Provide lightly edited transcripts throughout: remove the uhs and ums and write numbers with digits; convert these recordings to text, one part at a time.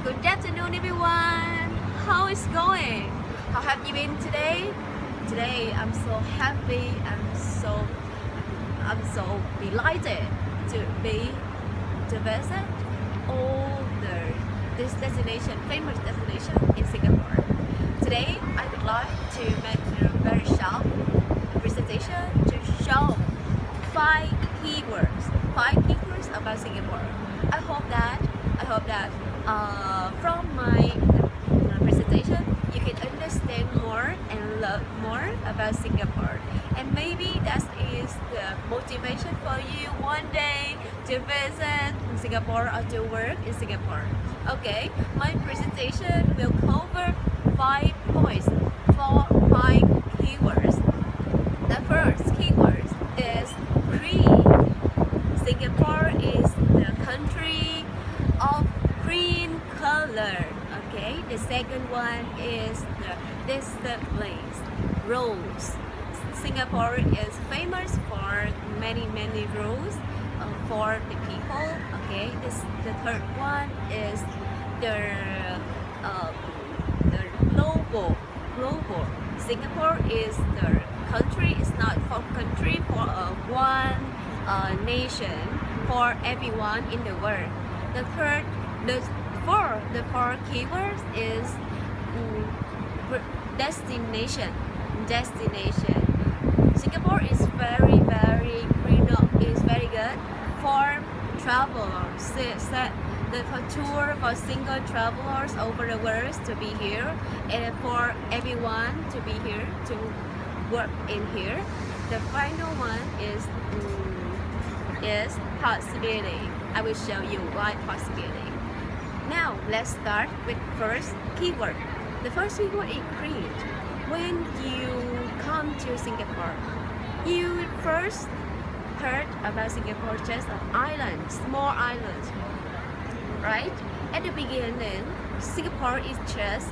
Good afternoon, everyone. How is going? How have you been today? Today, I'm so happy. I'm so delighted to visit all this destination, famous destination in Singapore. Today, I would like to make a very short presentation to show five keywords about Singapore. I hope that from my presentation you can understand more and learn more about Singapore, and maybe that is the motivation for you one day to visit Singapore or to work in Singapore. Okay, my presentation will cover 5 points for 5 keywords. The first keyword is green. Singapore is the country of green color. Okay, the second one is the disciplines, rules. Singapore is famous for many rules for the people. Okay, the third one is the global. Singapore is the country. It's not for country, for one nation, for everyone in the world. The four keywords is destination. Singapore is very green up. Is very good for travelers. For tour, for single travelers over the world to be here, and for everyone to be here to work in here. The final one is possibility. I will show you why possibility. Now let's start with first keyword. The first keyword is green. When you come to Singapore, you first heard about Singapore just an island, small island, right? At the beginning, Singapore is just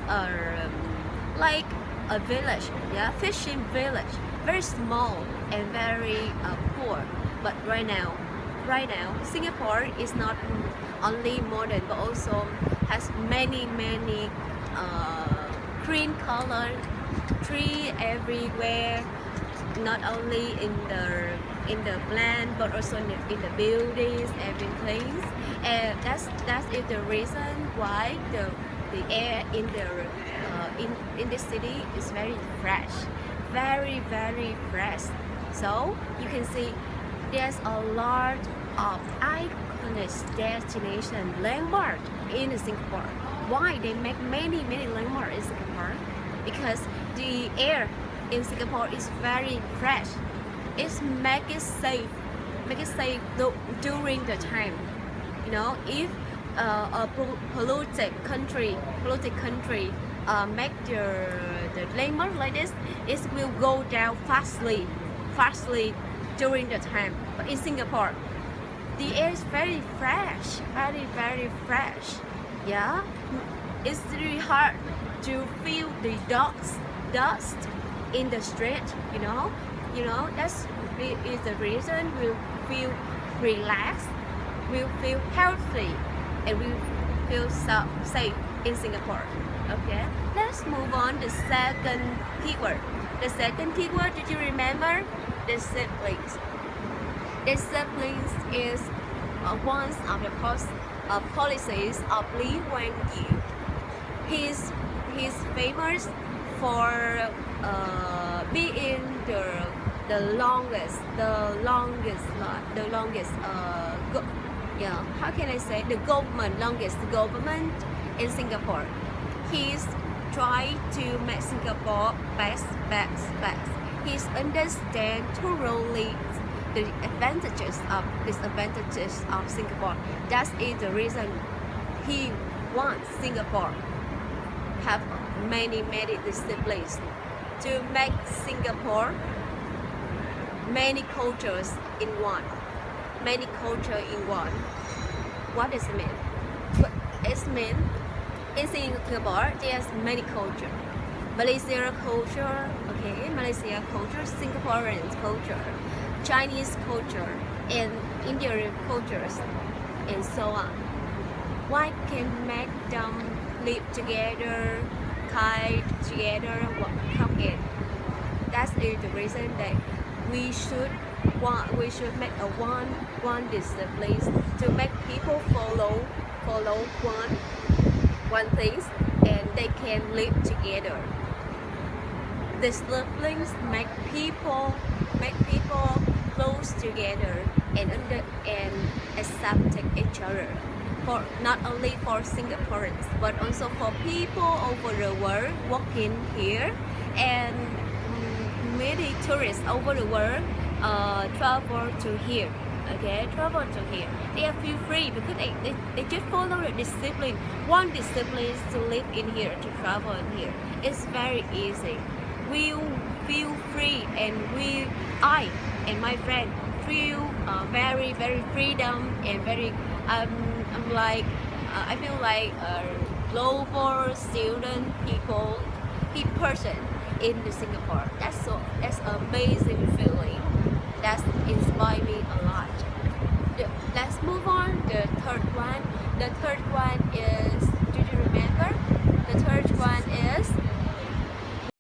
like a village, fishing village, very small and very poor. But right now, Singapore is not only modern but also has many green color tree everywhere. Not only in the plant but also in the buildings, everything. And that is the reason why the air in this city is very fresh, very fresh. So you can see there's a lot of iconic destination landmark in Singapore. Why they make many landmarks in Singapore? Because the air in Singapore is very fresh. It make it safe during the time. You know, if a polluted country make the landmark like this, it will go down fastly during the time. But in Singapore, the air is very fresh, very fresh. Yeah, it's really hard to feel the dust in the street. You know that's is the reason we'll feel relaxed, we'll feel healthy, and we'll feel safe in Singapore. Okay, let's move on to the second keyword. The second keyword, did you remember? Disciplines. Disciplines is one of the policies of Lingua. He's famous for being the longest how can I say, the longest government in Singapore. He's trying to make Singapore best. He's understand thoroughly the disadvantages of Singapore. That is the reason he wants Singapore have many disciplines to make Singapore many cultures in one. What does it mean? It means in Singapore there's many cultures. Malaysia culture, Singaporean culture, Chinese culture, and Indian cultures, and so on. Why can make them live together, kind together, help it. That is the reason that we should make a one discipline to make people follow one things, and they can live together. Disciplines make people close together and accepting each other. For not only for Singaporeans but also for people over the world working here, and many tourists over the world travel to here. Okay, travel to here. They feel free because they just follow the discipline. One discipline is to live in here, to travel in here. It's very easy. We feel free, and I and my friend feel very freedom and very I'm like I feel like a global student person in Singapore. That's amazing feeling. That inspired me a lot. Let's move on. The third one. The third one is, do you remember? The third one is